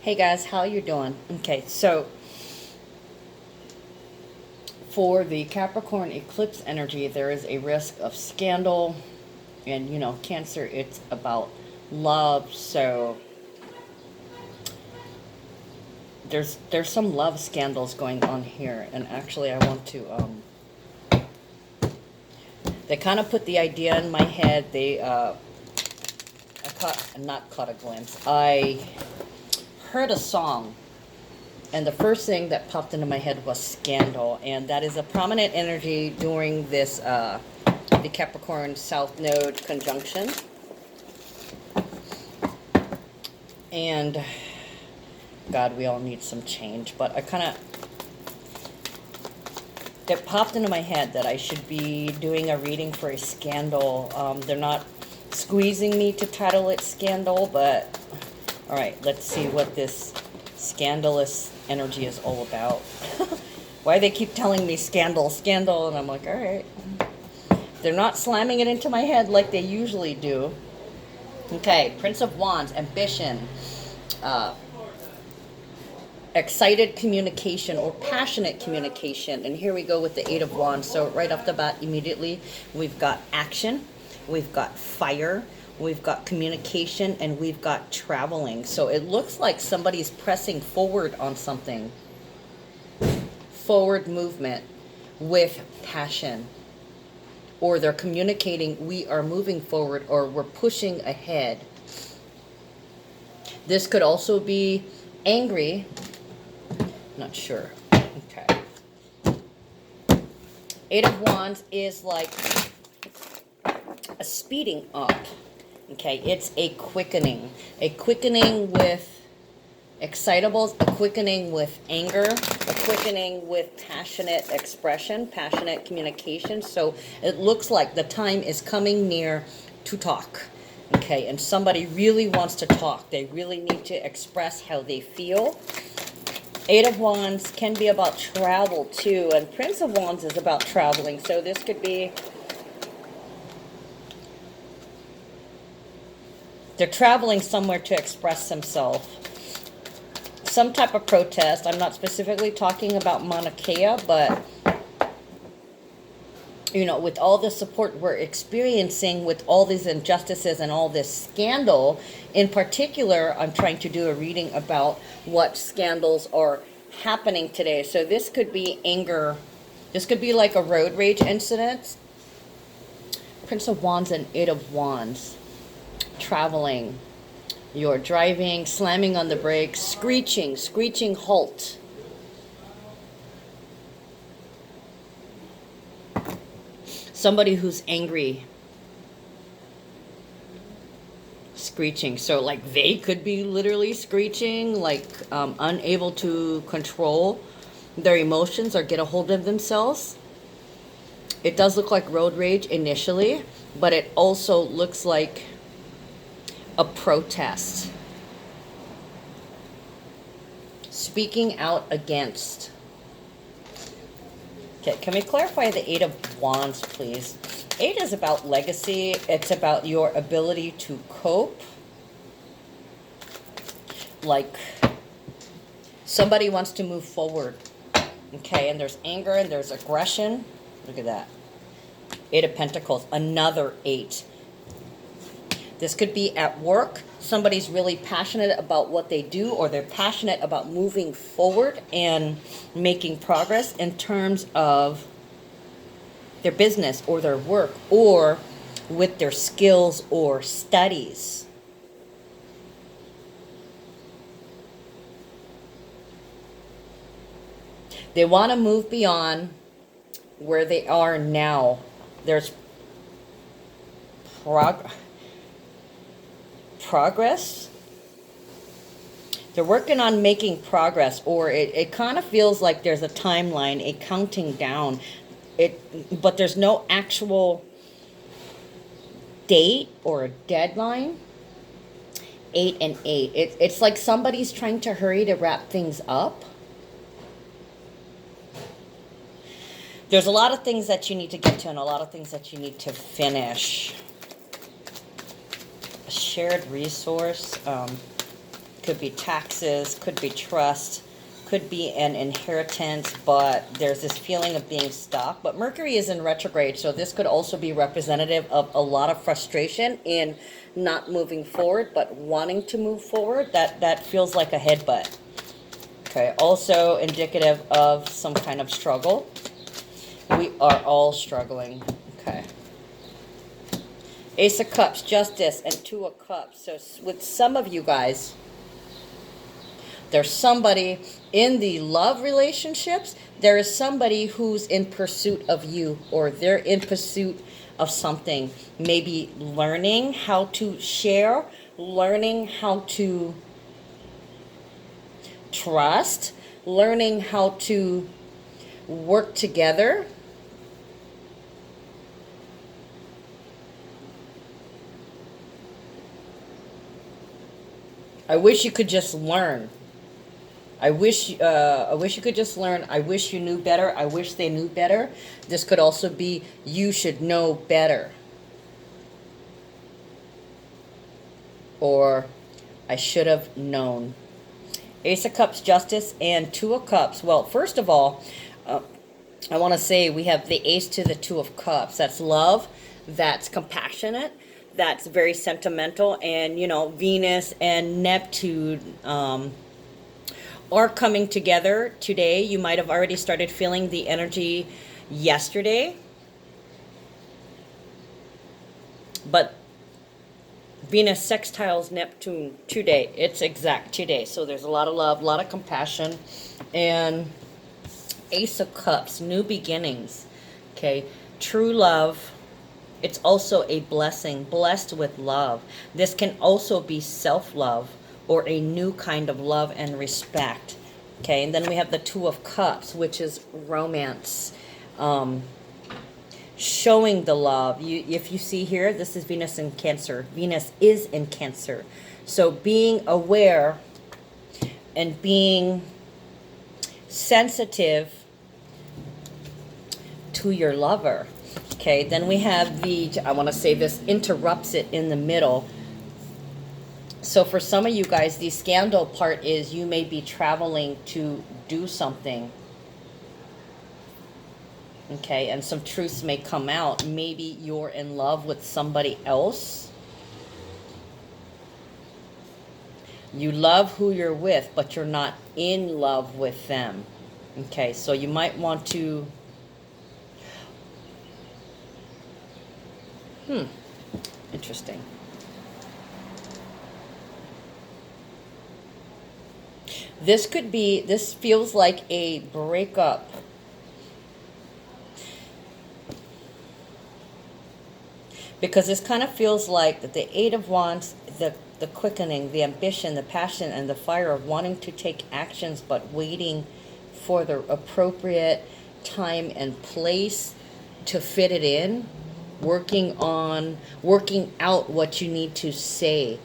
Hey guys, how you doing? Okay, so for the Capricorn eclipse energy, there is a risk of scandal, and Cancer, it's about love. So there's some love scandals going on here, and actually, I want to they kind of put the idea in my head. Not caught a glimpse. I heard a song. And the first thing that popped into my head was scandal. And that is a prominent energy during this, the Capricorn South Node conjunction. And, God, we all need some change. But it popped into my head that I should be doing a reading for a scandal. They're not squeezing me to title it scandal, but, all right, let's see what this scandalous energy is all about. Why they keep telling me scandal, scandal, and I'm like, all right. They're not slamming it into my head like they usually do. Okay, Prince of Wands, ambition, excited communication or passionate communication. And here we go with the Eight of Wands. So right off the bat, immediately, we've got action, we've got fire, we've got communication, and we've got traveling. So it looks like somebody's pressing forward on something. Forward movement with passion. Or they're communicating, we are moving forward, or we're pushing ahead. This could also be angry. Not sure. Okay. Eight of Wands is like a speeding up. Okay, it's a quickening with excitables, a quickening with anger, a quickening with passionate expression, passionate communication. So it looks like the time is coming near to talk. Okay, and somebody really wants to talk. They really need to express how they feel. Eight of Wands can be about travel too, and Prince of Wands is about traveling. So this could be they're traveling somewhere to express themselves. Some type of protest. I'm not specifically talking about Mauna Kea, but, with all the support we're experiencing, with all these injustices and all this scandal, in particular, I'm trying to do a reading about what scandals are happening today. So this could be anger. This could be like a road rage incident. Prince of Wands and Eight of Wands. Traveling, you're driving, slamming on the brakes, screeching halt. Somebody who's angry, screeching. So like they could be literally screeching, like unable to control their emotions or get a hold of themselves. It does look like road rage initially, but it also looks like a protest. Speaking out against. Okay, can we clarify the Eight of Wands, please? Eight is about legacy. It's about your ability to cope. Like somebody wants to move forward. Okay, and there's anger and there's aggression. Look at that. Eight of Pentacles, another eight. This could be at work. Somebody's really passionate about what they do, or they're passionate about moving forward and making progress in terms of their business or their work, or with their skills or studies. They want to move beyond where they are now. There's progress. They're working on making progress, or it kind of feels like there's a timeline, a counting down. But there's no actual date or a deadline. 8 and 8. It's like somebody's trying to hurry to wrap things up. There's a lot of things that you need to get to and a lot of things that you need to finish. A shared resource. Could be taxes, could be trust, could be an inheritance, but there's this feeling of being stuck. But Mercury is in retrograde, so this could also be representative of a lot of frustration in not moving forward, but wanting to move forward. That feels like a headbutt. Okay, also indicative of some kind of struggle. We are all struggling. Okay. Ace of Cups, Justice, and Two of Cups. So with some of you guys, there's somebody in the love relationships. There is somebody who's in pursuit of you, or they're in pursuit of something. Maybe learning how to share, learning how to trust, learning how to work together. I wish you could just learn. I wish you could just learn. I wish you knew better. I wish they knew better. This could also be you should know better. Or I should have known. Ace of Cups, Justice, and Two of Cups. Well, first of all, I want to say we have the Ace to the Two of Cups. That's love. That's compassionate. That's very sentimental. And, you know, Venus and Neptune are coming together today. You might have already started feeling the energy yesterday. But Venus sextiles Neptune today. It's exact today. So there's a lot of love, a lot of compassion. And Ace of Cups, new beginnings. Okay, true love. It's also a blessing, blessed with love. This can also be self-love or a new kind of love and respect. Okay, and then we have the Two of Cups, which is romance. Showing the love. If you see here, this is Venus in Cancer. Venus is in Cancer. So being aware and being sensitive to your lover. Okay, then we have I want to say this, interrupts it in the middle. So for some of you guys, the scandal part is you may be traveling to do something. Okay, and some truths may come out. Maybe you're in love with somebody else. You love who you're with, but you're not in love with them. Okay, so you might want to... Interesting. This could be, this feels like a breakup. Because this kind of feels like the Eight of Wands, the quickening, the ambition, the passion, and the fire of wanting to take actions, but waiting for the appropriate time and place to fit it in. Working out what you need to say,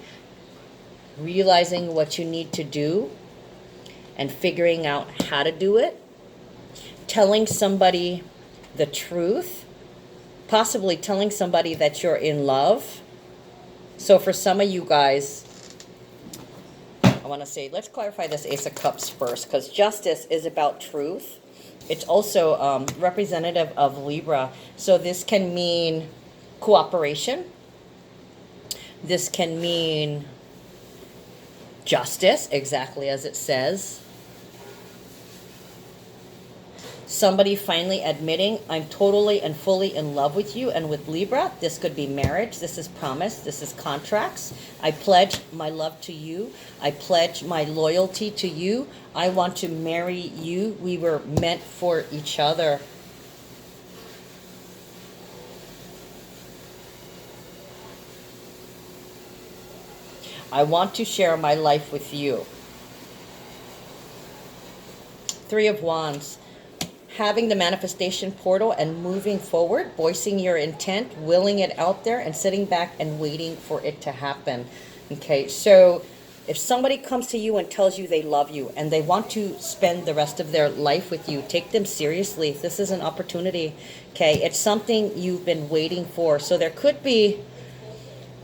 realizing what you need to do, and figuring out how to do it, telling somebody the truth, possibly telling somebody that you're in love. So for some of you guys, I want to say, let's clarify this Ace of Cups first, because Justice is about truth. It's also representative of Libra. So this can mean cooperation. This can mean justice, exactly as it says. Somebody finally admitting, I'm totally and fully in love with you. And with Libra, this could be marriage. This is promise. This is contracts. I pledge my love to you. I pledge my loyalty to you. I want to marry you. We were meant for each other. I want to share my life with you. Three of Wands. Having the manifestation portal and moving forward, voicing your intent, willing it out there, and sitting back and waiting for it to happen. Okay, so if somebody comes to you and tells you they love you and they want to spend the rest of their life with you, take them seriously. This is an opportunity. Okay, it's something you've been waiting for. So there could be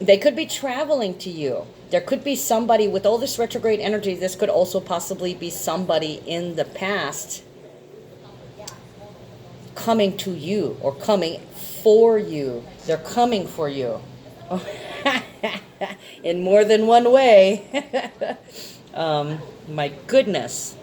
They could be traveling to you. There could be somebody with all this retrograde energy. This could also possibly be somebody in the past coming to you or coming for you. They're coming for you. In more than one way. My goodness.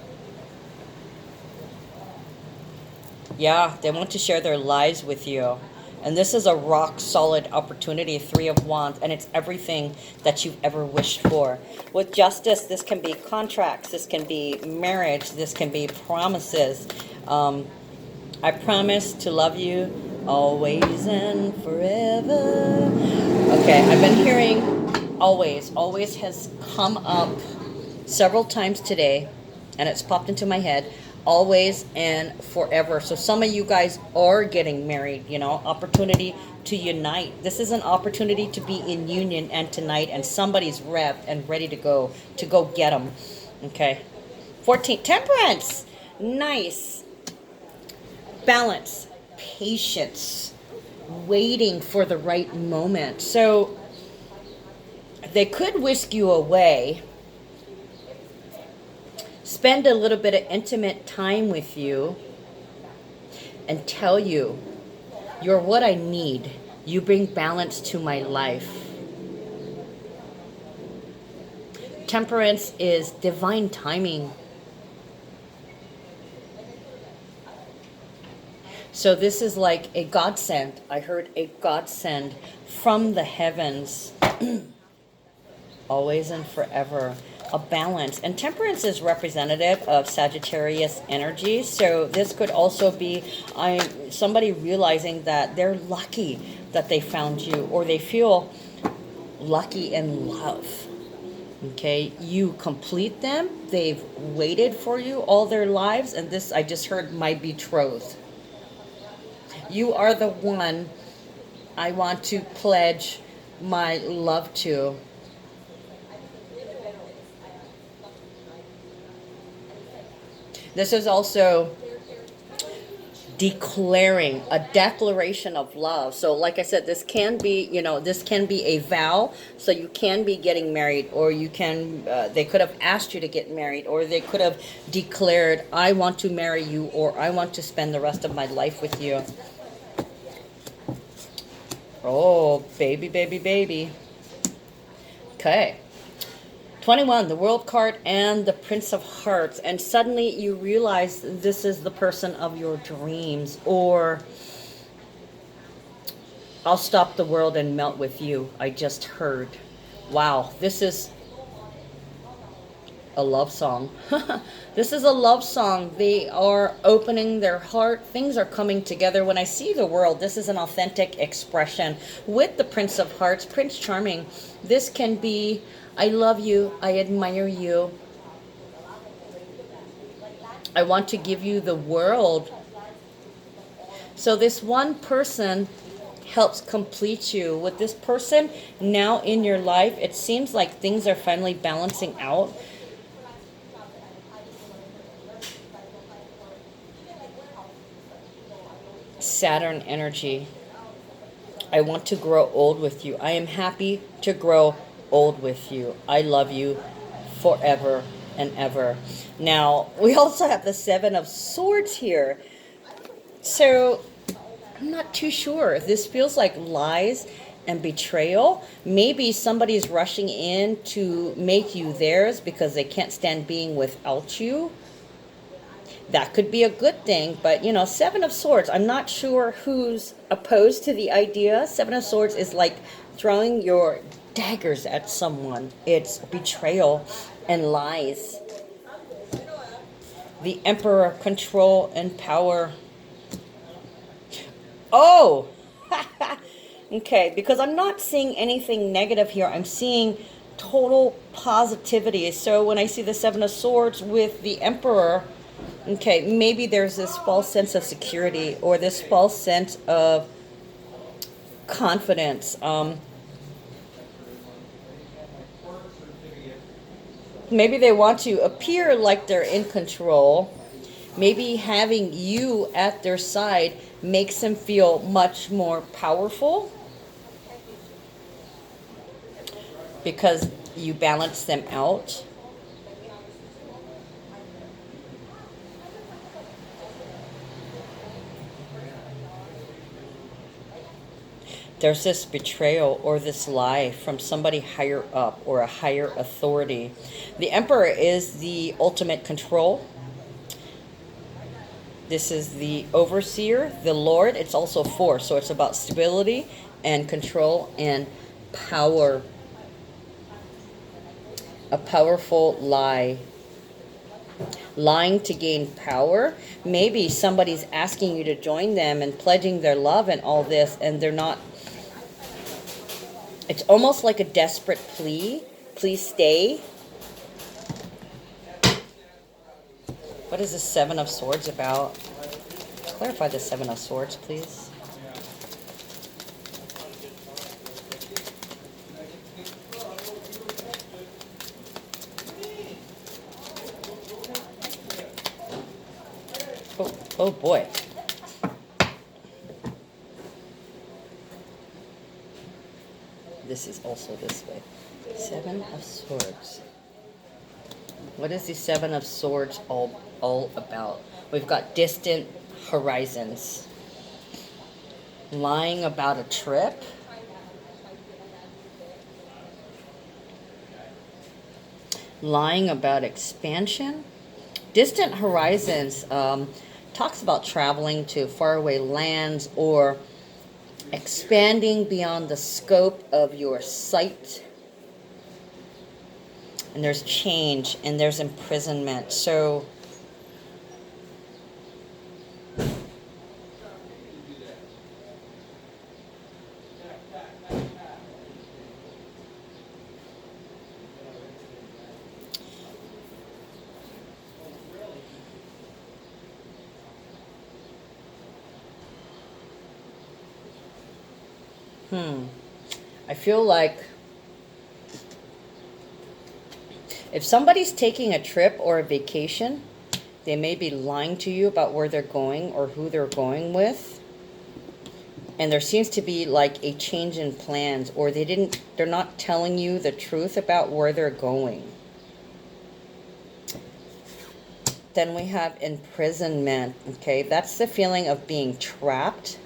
Yeah, they want to share their lives with you. And this is a rock solid opportunity, Three of Wands, and it's everything that you've ever wished for. With Justice, this can be contracts, this can be marriage, this can be promises. I promise to love you always and forever. Okay, I've been hearing always. Always has come up several times today, and it's popped into my head. Always and forever. So some of you guys are getting married, you know, opportunity to unite. This is an opportunity to be in union and tonight, and somebody's revved and ready to go get them. Okay. 14, Temperance. Nice. Balance, patience, waiting for the right moment. So they could whisk you away, spend a little bit of intimate time with you, and tell you, you're what I need. You bring balance to my life. Temperance is divine timing. So this is like a godsend. I heard a godsend from the heavens. Always and forever. A balance. And Temperance is representative of Sagittarius energy. So this could also be somebody realizing that they're lucky that they found you, or they feel lucky in love. Okay, you complete them. They've waited for you all their lives. And this, I just heard, my betrothed. You are the one I want to pledge my love to. This is also declaring a declaration of love. So like I said, this can be, you know, this can be a vow. So you can be getting married, or you can, they could have asked you to get married, or they could have declared, I want to marry you, or I want to spend the rest of my life with you. Oh, baby, baby, baby. Okay. 21, the World card and the Prince of Hearts. And suddenly you realize this is the person of your dreams. Or, I'll stop the world and melt with you. I just heard. Wow, this is a love song. This is a love song. They are opening their heart. Things are coming together. When I see the world, this is an authentic expression. With the Prince of Hearts, Prince Charming, this can be, I love you, I admire you, I want to give you the world. So this one person helps complete you. With this person now in your life, it seems like things are finally balancing out. Saturn energy. I want to grow old with you. I am happy to grow old with you. I love you forever and ever. Now, we also have the Seven of Swords here. So, I'm not too sure. This feels like lies and betrayal. Maybe somebody's rushing in to make you theirs because they can't stand being without you. That could be a good thing, but you know, Seven of Swords, I'm not sure who's opposed to the idea. Seven of Swords is like throwing your daggers at someone. It's betrayal and lies. The Emperor, control and power. Oh! Okay, because I'm not seeing anything negative here. I'm seeing total positivity. So when I see the Seven of Swords with the Emperor, okay, maybe there's this false sense of security or this false sense of confidence. Maybe they want to appear like they're in control. Maybe having you at their side makes them feel much more powerful. because you balance them out. There's this betrayal or this lie from somebody higher up or a higher authority. The Emperor is the ultimate control. This is the overseer, the Lord. It's also force, so it's about stability and control and power. A powerful lie. Lying to gain power. Maybe somebody's asking you to join them and pledging their love and all this, and they're not. It's almost like a desperate plea. Please stay. What is the Seven of Swords about? Clarify the Seven of Swords, please. Oh boy. This is also this way. Seven of Swords. What is the Seven of Swords all about? We've got distant horizons. Lying about a trip. Lying about expansion. Distant horizons talks about traveling to faraway lands or expanding beyond the scope of your sight. And there's change and there's imprisonment. So I feel like if somebody's taking a trip or a vacation, they may be lying to you about where they're going or who they're going with. And there seems to be like a change in plans, or they're not telling you the truth about where they're going. Then we have imprisonment, okay? That's the feeling of being trapped.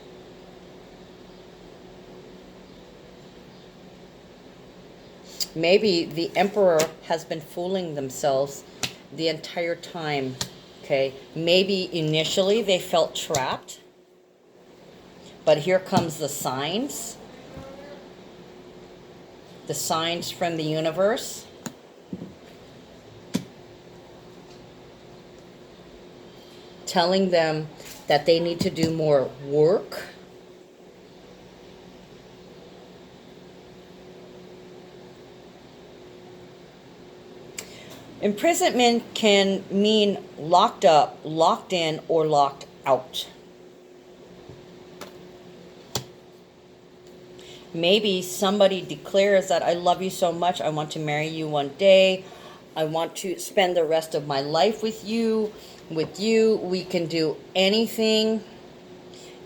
Maybe the Emperor has been fooling themselves the entire time, okay? Maybe initially they felt trapped, but here comes the signs. The signs from the universe. Telling them that they need to do more work. Imprisonment can mean locked up, locked in, or locked out. Maybe somebody declares that I love you so much, I want to marry you one day. I want to spend the rest of my life with you. We can do anything.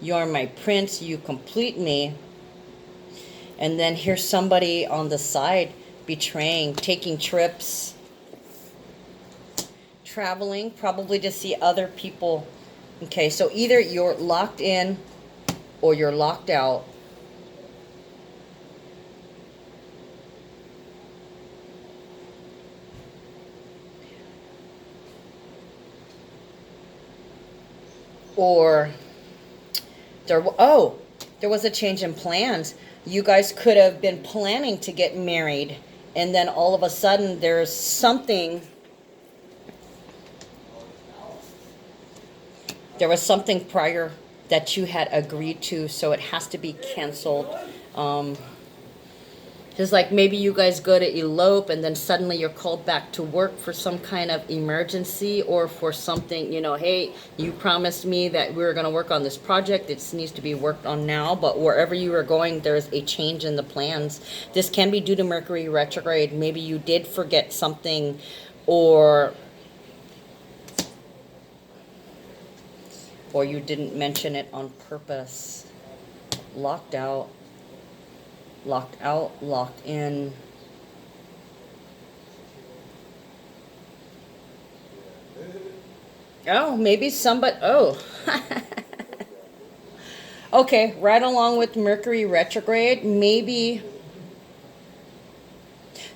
You're my prince, you complete me. And then here's somebody on the side betraying, taking trips, traveling, probably to see other people. Okay, so either you're locked in or you're locked out. Or there was a change in plans. You guys could have been planning to get married, and then all of a sudden there's something. There was something prior that you had agreed to, so it has to be canceled. Just like maybe you guys go to elope and then suddenly you're called back to work for some kind of emergency or for something, hey, you promised me that we were going to work on this project. It needs to be worked on now, but wherever you are going, there's a change in the plans. This can be due to Mercury retrograde. Maybe you did forget something, or you didn't mention it on purpose. Locked out, locked in. Oh, maybe somebody, oh. Okay, right along with Mercury retrograde, maybe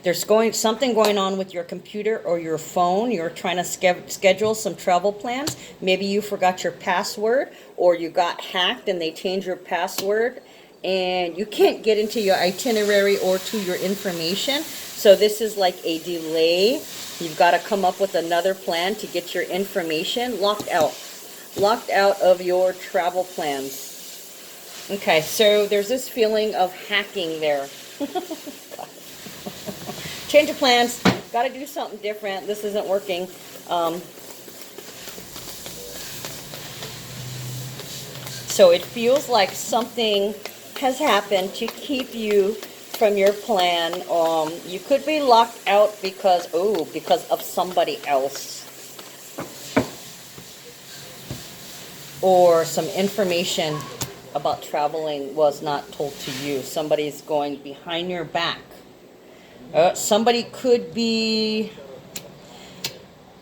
there's something going on with your computer or your phone. You're trying to schedule some travel plans. Maybe you forgot your password, or you got hacked and they changed your password and you can't get into your itinerary or to your information. So this is like a delay. You've got to come up with another plan to get your information locked out of your travel plans. Okay, so there's this feeling of hacking there. Change of plans. Got to do something different. This isn't working. So it feels like something has happened to keep you from your plan. You could be locked out because of somebody else. Or some information about traveling was not told to you. Somebody's going behind your back. Somebody could be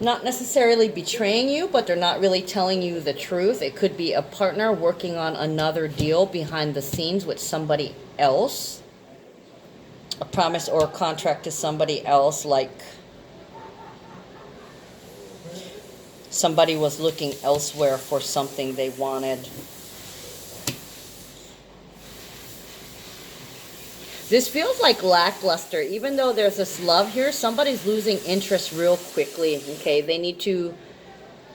not necessarily betraying you, but they're not really telling you the truth. It could be a partner working on another deal behind the scenes with somebody else. A promise or a contract to somebody else, like somebody was looking elsewhere for something they wanted. This feels like lackluster. Even though there's this love here, somebody's losing interest real quickly. Okay, they need to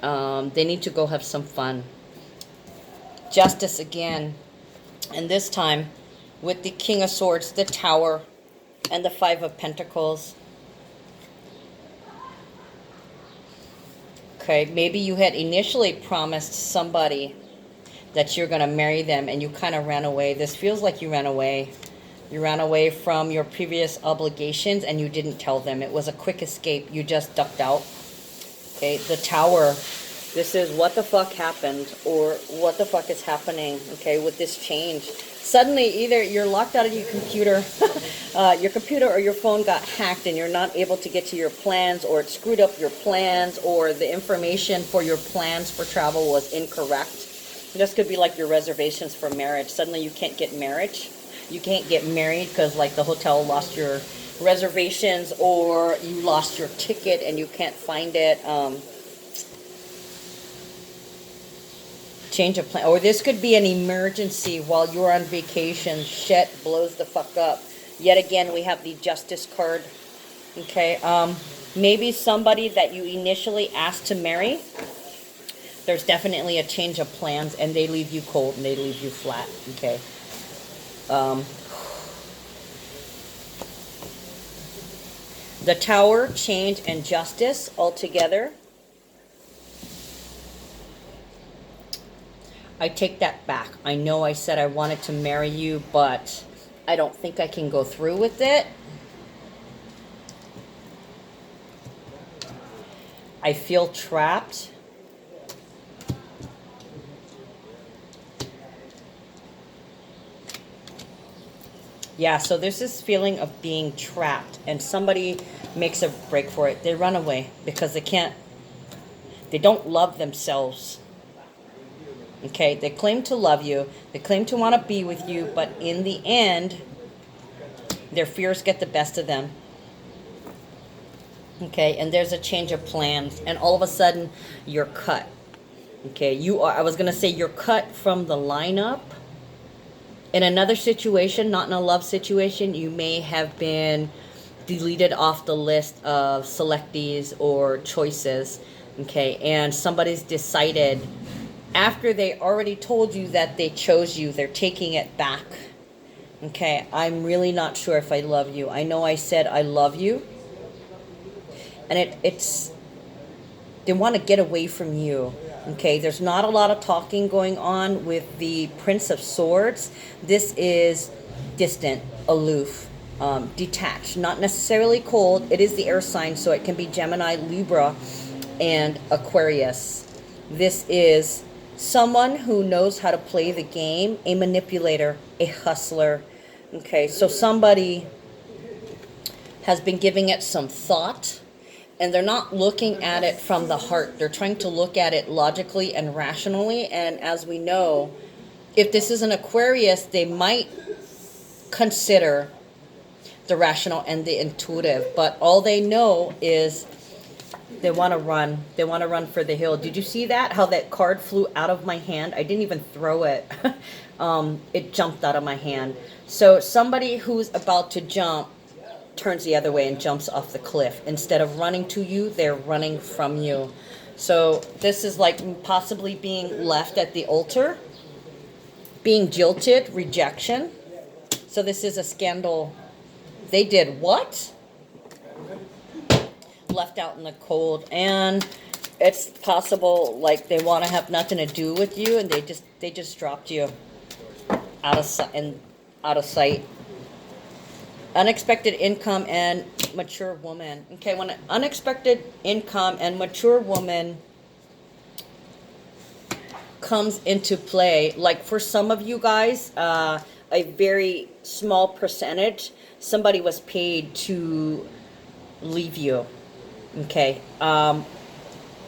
go have some fun. Justice again, and this time with the King of Swords, the Tower, and the Five of Pentacles. Okay, maybe you had initially promised somebody that you're going to marry them and you kind of ran away. This feels like you ran away. You ran away from your previous obligations and you didn't tell them. It was a quick escape. You just ducked out. Okay, the Tower. This is what the fuck happened, or what the fuck is happening, okay, with this change. Suddenly, either you're locked out of your computer or your phone got hacked and you're not able to get to your plans, or it screwed up your plans, or the information for your plans for travel was incorrect. This could be like your reservations for marriage. Suddenly you can't get marriage. You can't get married because like the hotel lost your reservations, or you lost your ticket and you can't find it. Change of plan. Or this could be an emergency while you're on vacation. Shit blows the fuck up. Yet again, we have the Justice card. Okay. Maybe somebody that you initially asked to marry, there's definitely a change of plans and they leave you cold and they leave you flat. Okay. The Tower, change, and justice all together. I take that back. I know I said I wanted to marry you, but I don't think I can go through with it. I feel trapped. Yeah, so there's this feeling of being trapped, and somebody makes a break for it. They run away because they don't love themselves. Okay, they claim to love you, they claim to want to be with you, but in the end, their fears get the best of them. Okay, and there's a change of plans, and all of a sudden, you're cut. Okay, I was going to say you're cut from the lineup. In another situation, not in a love situation, you may have been deleted off the list of selectees or choices, okay? And somebody's decided, after they already told you that they chose you, they're taking it back, okay? I'm really not sure if I love you. I know I said I love you, and they want to get away from you. Okay, there's not a lot of talking going on with the Prince of Swords. This is distant, aloof, detached, not necessarily cold. It is the air sign, so it can be Gemini, Libra, and Aquarius. This is someone who knows how to play the game, a manipulator, a hustler. Okay, so somebody has been giving it some thought, and they're not looking at it from the heart. They're trying to look at it logically and rationally. And as we know, if this is an Aquarius, they might consider the rational and the intuitive, but all they know is they want to run. They want to run for the hill. Did you see that? How that card flew out of my hand? I didn't even throw it. It jumped out of my hand. So somebody who's about to jump turns the other way and jumps off the cliff. Instead of running to you, they're running from you. So this is like possibly being left at the altar, being jilted, rejection. So this is a scandal. They did what? Left out in the cold. And it's possible like they want to have nothing to do with you, and they just dropped you out of sight. Unexpected income and mature woman. Okay, when an unexpected income and mature woman comes into play, like for some of you guys, a very small percentage, somebody was paid to leave you. Okay,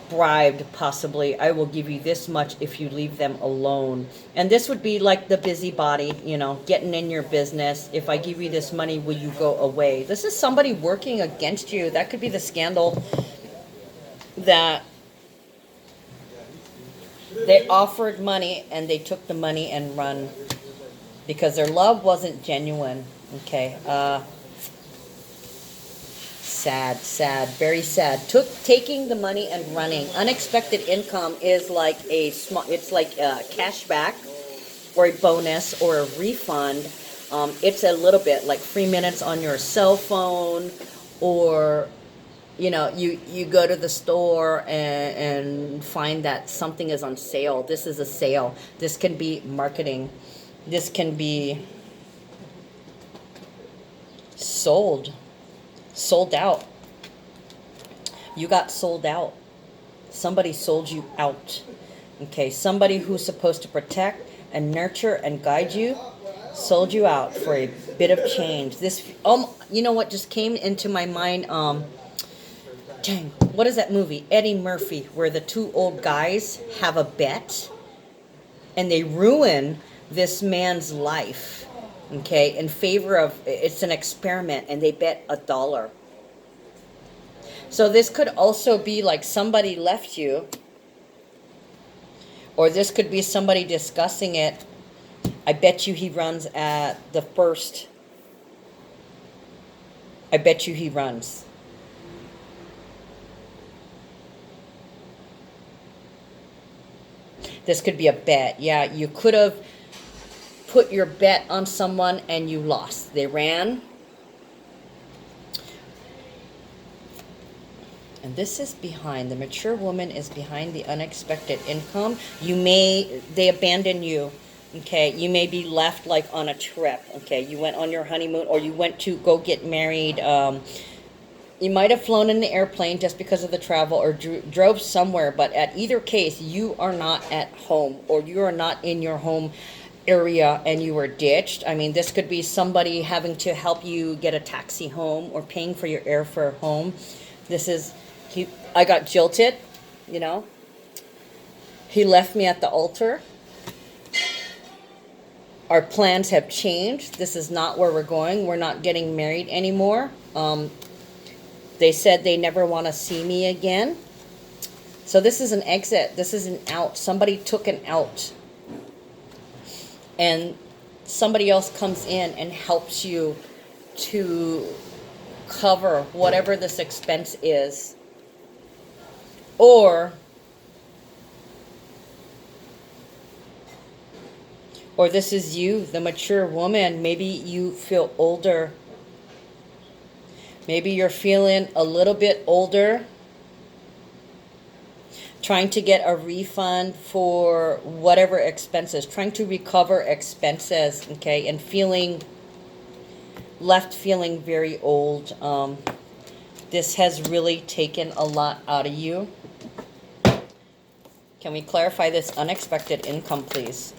bribed possibly. I will give you this much if you leave them alone. And this would be like the busybody, you know, getting in your business. If I give you this money, will you go away? This is somebody working against you. That could be the scandal that they offered money and they took the money and run because their love wasn't genuine. Okay, sad, very sad. Taking the money and running. Unexpected income is like it's like a cashback or a bonus or a refund. It's a little bit like free minutes on your cell phone, or you know, you go to the store and find that something is on sale. This is a sale. This can be marketing. This can be sold out. You got sold out. Somebody sold you out. Okay, somebody who's supposed to protect and nurture and guide you sold you out for a bit of change. This, you know what just came into my mind? Dang, what is that movie? Eddie Murphy, where the two old guys have a bet and they ruin this man's life. Okay, in favor of, it's an experiment, and they bet $1. So this could also be like somebody left you, or this could be somebody discussing it. I bet you he runs at the first. I bet you he runs. This could be a bet. Yeah, you could have put your bet on someone and you lost. They ran. And this is behind. The mature woman is behind the unexpected income. They abandon you. Okay, you may be left like on a trip. Okay, you went on your honeymoon, or you went to go get married. You might have flown in the airplane just because of the travel, or drove somewhere. But at either case, you are not at home, or you are not in your home area and you were ditched. I mean, this could be somebody having to help you get a taxi home or paying for your airfare home. This is, I got jilted, you know. He left me at the altar. Our plans have changed. This is not where we're going. We're not getting married anymore. They said they never want to see me again. So this is an exit. This is an out. Somebody took an out. And somebody else comes in and helps you to cover whatever this expense is. Or this is you, the mature woman. Maybe you feel older. Maybe you're feeling a little bit older, trying to get a refund for whatever expenses, trying to recover expenses, okay, and feeling very old. This has really taken a lot out of you. Can we clarify this unexpected income, please?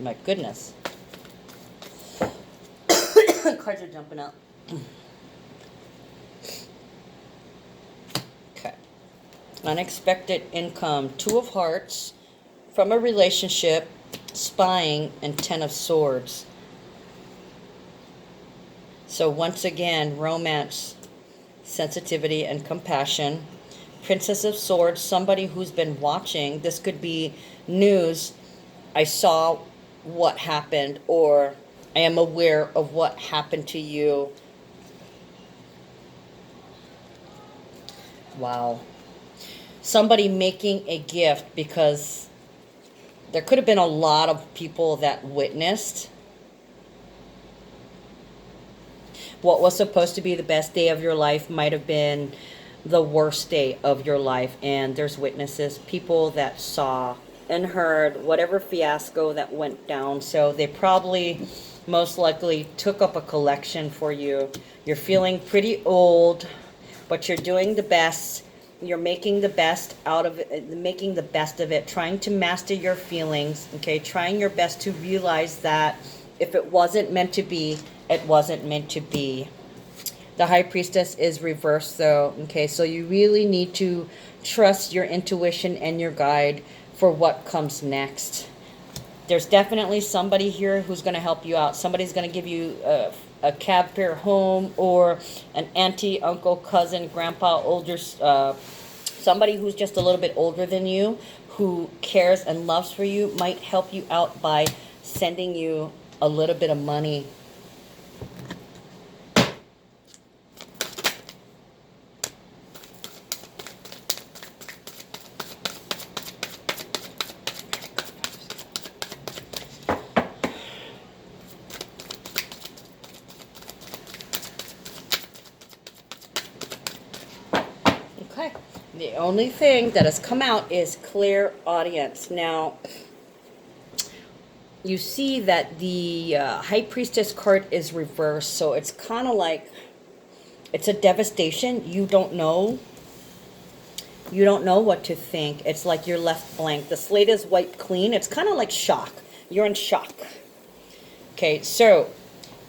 My goodness. cards are jumping out. Okay. Unexpected income. 2 of Hearts. From a relationship. Spying. And 10 of Swords. So once again, romance, sensitivity, and compassion. Princess of Swords, somebody who's been watching. This could be news. I saw what happened, or I am aware of what happened to you. Wow. Somebody making a gift, because there could have been a lot of people that witnessed what was supposed to be the best day of your life might have been the worst day of your life. And there's witnesses, people that saw and heard whatever fiasco that went down. So they probably most likely took up a collection for you. You're feeling pretty old, but you're doing the best. You're making the best out of it, making the best of it, trying to master your feelings, okay? Trying your best to realize that if it wasn't meant to be, it wasn't meant to be. The High Priestess is reversed though, okay? So you really need to trust your intuition and your guide for what comes next. There's definitely somebody here who's going to help you out. Somebody's going to give you a cab fare home, or an auntie, uncle, cousin, grandpa, older, somebody who's just a little bit older than you, who cares and loves for you, might help you out by sending you a little bit of money. Okay, the only thing that has come out is clear audience. Now, you see that the High Priestess card is reversed, so it's kind of like, it's a devastation. You don't know what to think. It's like you're left blank. The slate is wiped clean. It's kind of like shock. You're in shock. Okay, so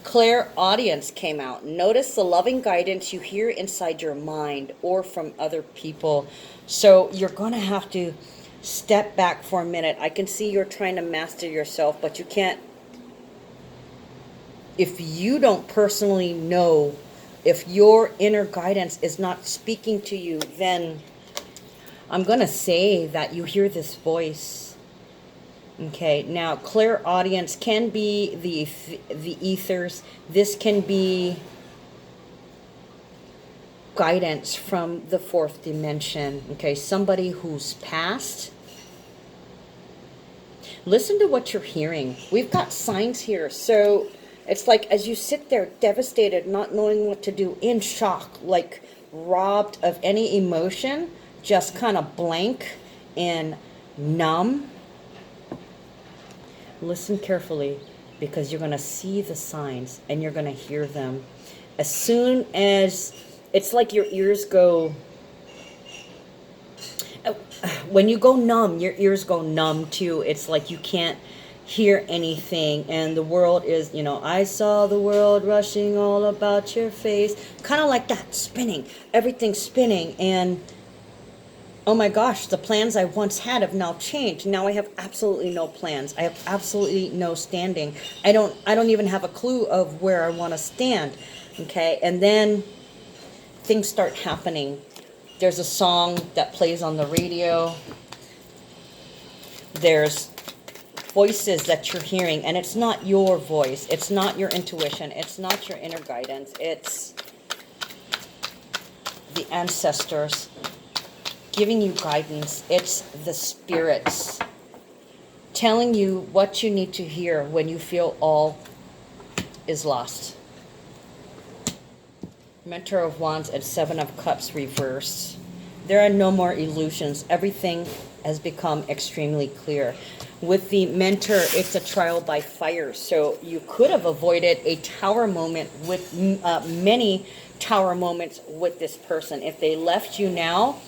clairaudience came out. Notice the loving guidance you hear inside your mind or from other people. So you're going to have to step back for a minute. I can see you're trying to master yourself, but you can't. If you don't personally know, if your inner guidance is not speaking to you, then I'm going to say that you hear this voice. Okay, now clairaudience can be the ethers. This can be guidance from the 4th dimension. Okay, somebody who's passed. Listen to what you're hearing. We've got signs here. So it's like as you sit there devastated, not knowing what to do, in shock, like robbed of any emotion, just kind of blank and numb. Listen carefully, because you're going to see the signs and you're going to hear them. As soon as, it's like your ears go, when you go numb, your ears go numb too. It's like you can't hear anything, and the world is, I saw the world rushing all about your face. Kind of like that, spinning. Everything's spinning, and oh my gosh, the plans I once had have now changed. Now I have absolutely no plans. I have absolutely no standing. I don't even have a clue of where I want to stand. Okay, and then things start happening. There's a song that plays on the radio. There's voices that you're hearing, and it's not your voice. It's not your intuition. It's not your inner guidance. It's the ancestors giving you guidance. It's the spirits telling you what you need to hear when you feel all is lost. Mentor of Wands and 7 of Cups reversed. There are no more illusions. Everything has become extremely clear. With the mentor, it's a trial by fire. So you could have avoided a tower moment with many tower moments with this person. If they left you now,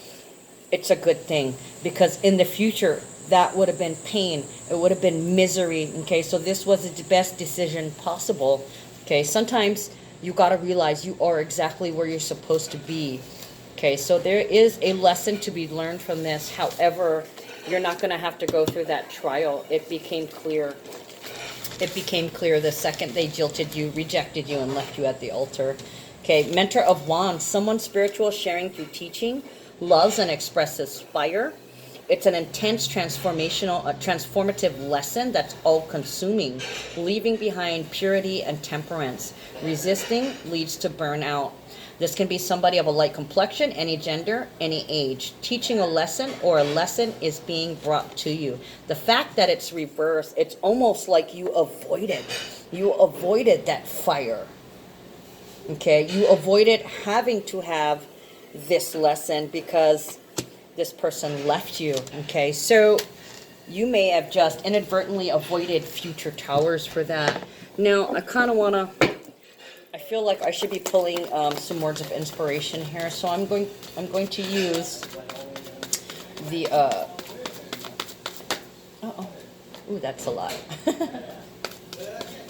it's a good thing, because in the future, that would have been pain. It would have been misery. Okay, so this was the best decision possible. Okay, sometimes you got to realize you are exactly where you're supposed to be. Okay, so there is a lesson to be learned from this. However, you're not going to have to go through that trial. It became clear. It became clear the second they jilted you, rejected you, and left you at the altar. Okay, Mentor of Wands, someone spiritual sharing through teaching, loves and expresses fire. It's an intense transformative lesson that's all-consuming, leaving behind purity and temperance. Resisting leads to burnout. This can be somebody of a light complexion, any gender, any age. Teaching a lesson or a lesson is being brought to you. The fact that it's reversed, it's almost like you avoided. You avoided that fire. Okay, you avoided having to have this lesson because this person left you. Okay, so you may have just inadvertently avoided future towers for that. Now, I kind of want to, I feel like I should be pulling some words of inspiration here, so I'm going to use the ooh, that's a lot.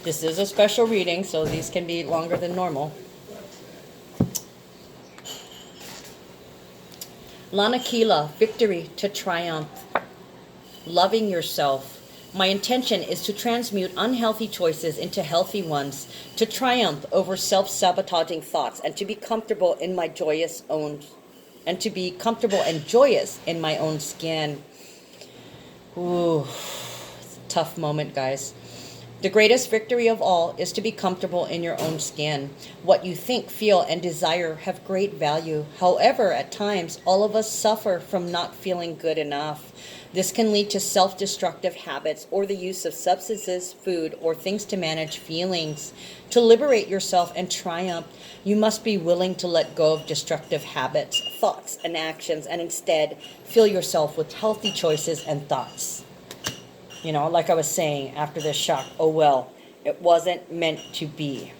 This is a special reading, so these can be longer than normal. Lanakila, victory to triumph. Loving yourself. My intention is to transmute unhealthy choices into healthy ones, to triumph over self-sabotaging thoughts, and to be comfortable in my joyous own, and to be comfortable and joyous in my own skin. Ooh, it's a tough moment, guys. The greatest victory of all is to be comfortable in your own skin. What you think, feel, and desire have great value. However, at times, all of us suffer from not feeling good enough. This can lead to self-destructive habits or the use of substances, food, or things to manage feelings. To liberate yourself and triumph, you must be willing to let go of destructive habits, thoughts, and actions, and instead fill yourself with healthy choices and thoughts. You know, like I was saying after this shock, oh well, it wasn't meant to be.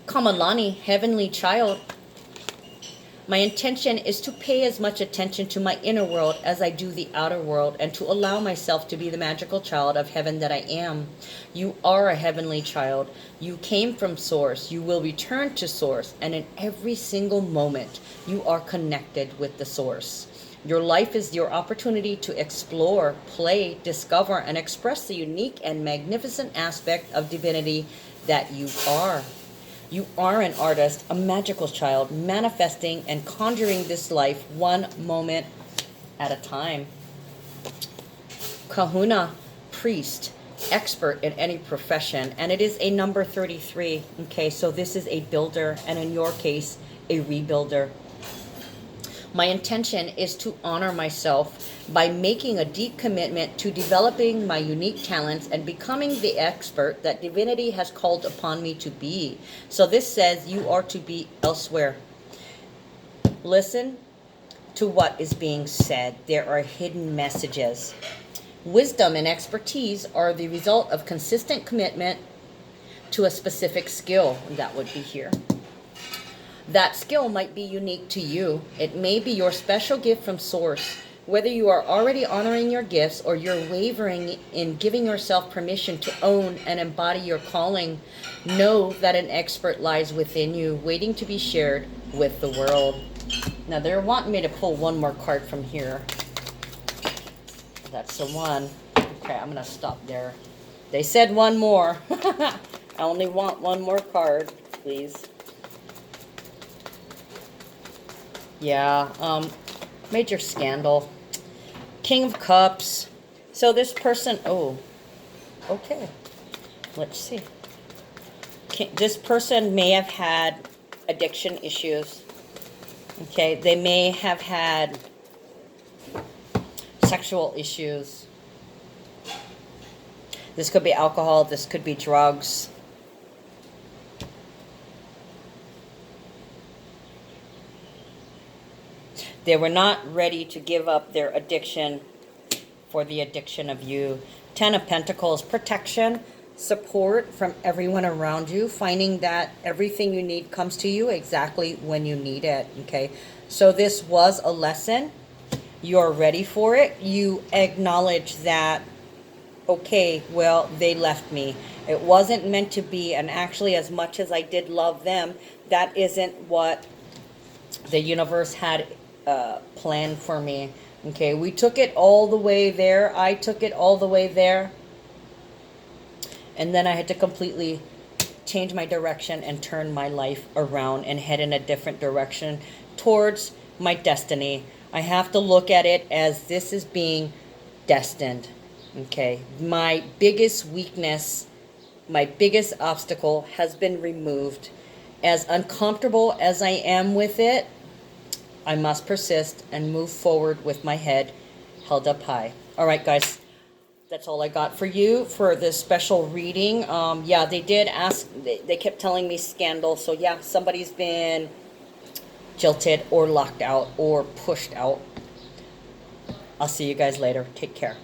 Kamalani, heavenly child. My intention is to pay as much attention to my inner world as I do the outer world, and to allow myself to be the magical child of heaven that I am. You are a heavenly child. You came from Source. You will return to Source, and in every single moment, you are connected with the Source. Your life is your opportunity to explore, play, discover, and express the unique and magnificent aspect of divinity that you are. You are an artist, a magical child, manifesting and conjuring this life one moment at a time. Kahuna, priest, expert in any profession, and it is a number 33. Okay, so this is a builder, and in your case, a rebuilder. My intention is to honor myself by making a deep commitment to developing my unique talents and becoming the expert that divinity has called upon me to be. So this says you are to be elsewhere. Listen to what is being said. There are hidden messages. Wisdom and expertise are the result of consistent commitment to a specific skill. That would be here. That skill might be unique to you. It may be your special gift from Source. Whether you are already honoring your gifts or you're wavering in giving yourself permission to own and embody your calling, know that an expert lies within you, waiting to be shared with the world. Now, they're wanting me to pull one more card from here. That's the one. Okay, I'm going to stop there. They said one more. I only want one more card, please. Yeah, major scandal. King of Cups. So this person, oh, okay. Let's see. This person may have had addiction issues. Okay, they may have had sexual issues. This could be alcohol, this could be drugs. They were not ready to give up their addiction for the addiction of you. 10 of Pentacles, protection, support from everyone around you, finding that everything you need comes to you exactly when you need it, okay? So this was a lesson. You're ready for it. You acknowledge that, okay, well, they left me. It wasn't meant to be, and actually, as much as I did love them, that isn't what the universe had planned for me. Okay, we took it all the way there. I took it all the way there. And then I had to completely change my direction and turn my life around and head in a different direction towards my destiny. I have to look at it as this is being destined. Okay, my biggest weakness, my biggest obstacle has been removed. As uncomfortable as I am with it, I must persist and move forward with my head held up high. All right, guys, that's all I got for you for this special reading. Yeah, they did ask, they kept telling me scandal. So yeah, somebody's been jilted or locked out or pushed out. I'll see you guys later. Take care.